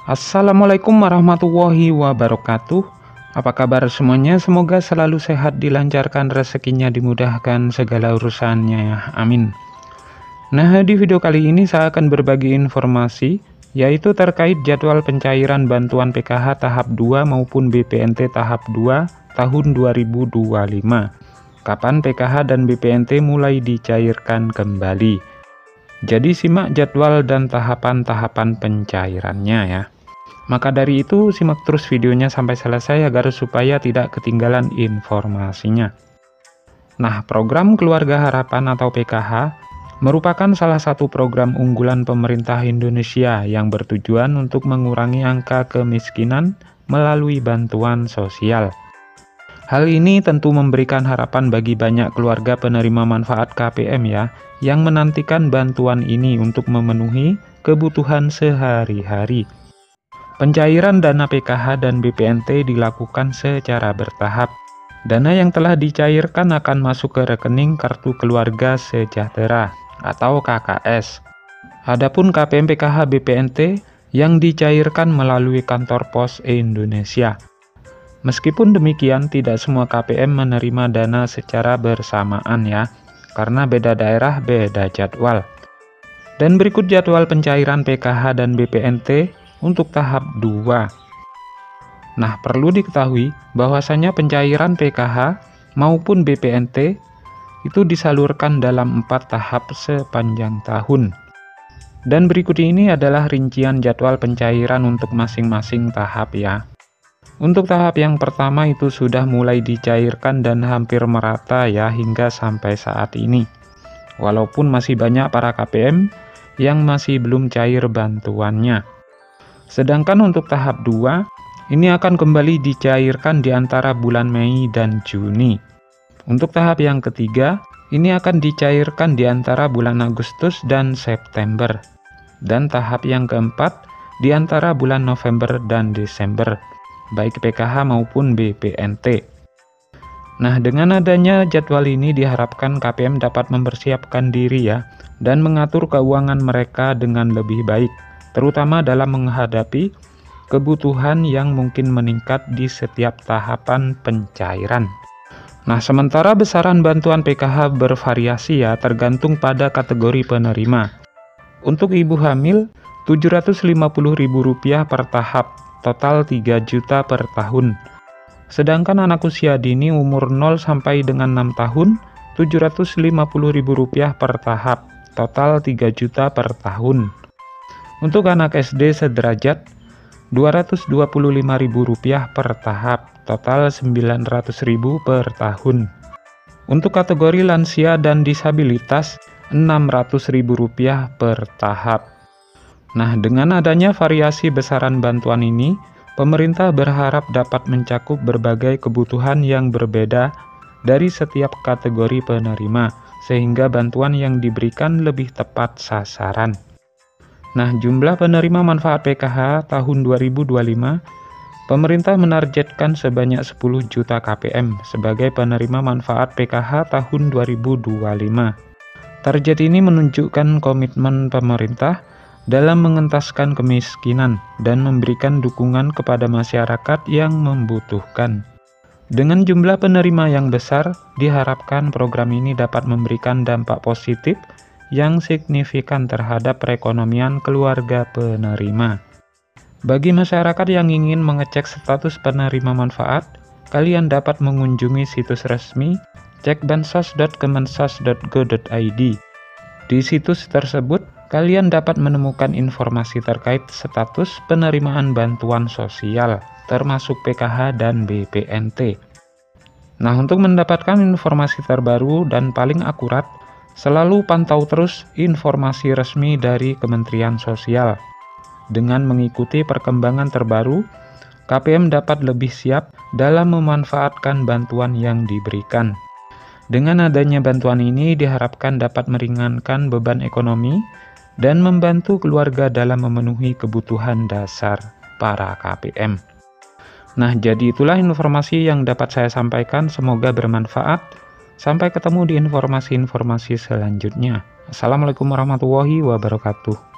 Assalamualaikum warahmatullahi wabarakatuh. Apa kabar semuanya? Semoga selalu sehat, dilancarkan rezekinya, dimudahkan segala urusannya ya. Amin. Nah, di video kali ini saya akan berbagi informasi yaitu terkait jadwal pencairan bantuan PKH tahap 2 maupun BPNT tahap 2 tahun 2025. Kapan PKH dan BPNT mulai dicairkan kembali? Jadi simak jadwal dan tahapan-tahapan pencairannya ya. Maka dari itu simak terus videonya sampai selesai agar supaya tidak ketinggalan informasinya. Nah, program Keluarga Harapan atau PKH merupakan salah satu program unggulan pemerintah Indonesia yang bertujuan untuk mengurangi angka kemiskinan melalui bantuan sosial. Hal ini tentu memberikan harapan bagi banyak keluarga penerima manfaat KPM ya, yang menantikan bantuan ini untuk memenuhi kebutuhan sehari-hari. Pencairan dana PKH dan BPNT dilakukan secara bertahap. Dana yang telah dicairkan akan masuk ke rekening Kartu Keluarga Sejahtera atau KKS. Adapun KPM PKH BPNT yang dicairkan melalui kantor pos Indonesia. Meskipun demikian, tidak semua KPM menerima dana secara bersamaan ya, karena beda daerah beda jadwal. Dan berikut jadwal pencairan PKH dan BPNT untuk tahap 2. Nah, perlu diketahui bahwasanya pencairan PKH maupun BPNT itu disalurkan dalam 4 tahap sepanjang tahun. Dan berikut ini adalah rincian jadwal pencairan untuk masing-masing tahap ya. Untuk tahap yang pertama itu sudah mulai dicairkan dan hampir merata ya hingga sampai saat ini. Walaupun masih banyak para KPM yang masih belum cair bantuannya. Sedangkan untuk tahap 2, ini akan kembali dicairkan di antara bulan Mei dan Juni. Untuk tahap yang ketiga, ini akan dicairkan di antara bulan Agustus dan September. Dan tahap yang keempat, di antara bulan November dan Desember, baik PKH maupun BPNT. Nah, dengan adanya jadwal ini diharapkan KPM dapat mempersiapkan diri ya, dan mengatur keuangan mereka dengan lebih baik, terutama dalam menghadapi kebutuhan yang mungkin meningkat di setiap tahapan pencairan. Nah, sementara besaran bantuan PKH bervariasi ya, tergantung pada kategori penerima. Untuk ibu hamil, Rp750.000 per tahap, total 3 juta per tahun. Sedangkan anak usia dini umur 0 sampai dengan 6 tahun, Rp750.000 per tahap, total 3 juta per tahun. Untuk anak SD sederajat, Rp225.000 per tahap, total Rp900.000 per tahun. Untuk kategori lansia dan disabilitas, Rp600.000 per tahap. Nah, dengan adanya variasi besaran bantuan ini, pemerintah berharap dapat mencakup berbagai kebutuhan yang berbeda dari setiap kategori penerima, sehingga bantuan yang diberikan lebih tepat sasaran. Nah, jumlah penerima manfaat PKH tahun 2025, pemerintah menargetkan sebanyak 10 juta KPM sebagai penerima manfaat PKH tahun 2025. Target ini menunjukkan komitmen pemerintah dalam mengentaskan kemiskinan dan memberikan dukungan kepada masyarakat yang membutuhkan. Dengan jumlah penerima yang besar, diharapkan program ini dapat memberikan dampak positif yang signifikan terhadap perekonomian keluarga penerima. Bagi masyarakat yang ingin mengecek status penerima manfaat, kalian dapat mengunjungi situs resmi cekbansos.kemensos.go.id. Di situs tersebut, kalian dapat menemukan informasi terkait status penerimaan bantuan sosial, termasuk PKH dan BPNT. Nah, untuk mendapatkan informasi terbaru dan paling akurat, selalu pantau terus informasi resmi dari Kementerian Sosial. Dengan mengikuti perkembangan terbaru, KPM dapat lebih siap dalam memanfaatkan bantuan yang diberikan. Dengan adanya bantuan ini diharapkan dapat meringankan beban ekonomi dan membantu keluarga dalam memenuhi kebutuhan dasar para KPM. Nah, jadi itulah informasi yang dapat saya sampaikan, semoga bermanfaat. Sampai ketemu di informasi-informasi selanjutnya. Assalamualaikum warahmatullahi wabarakatuh.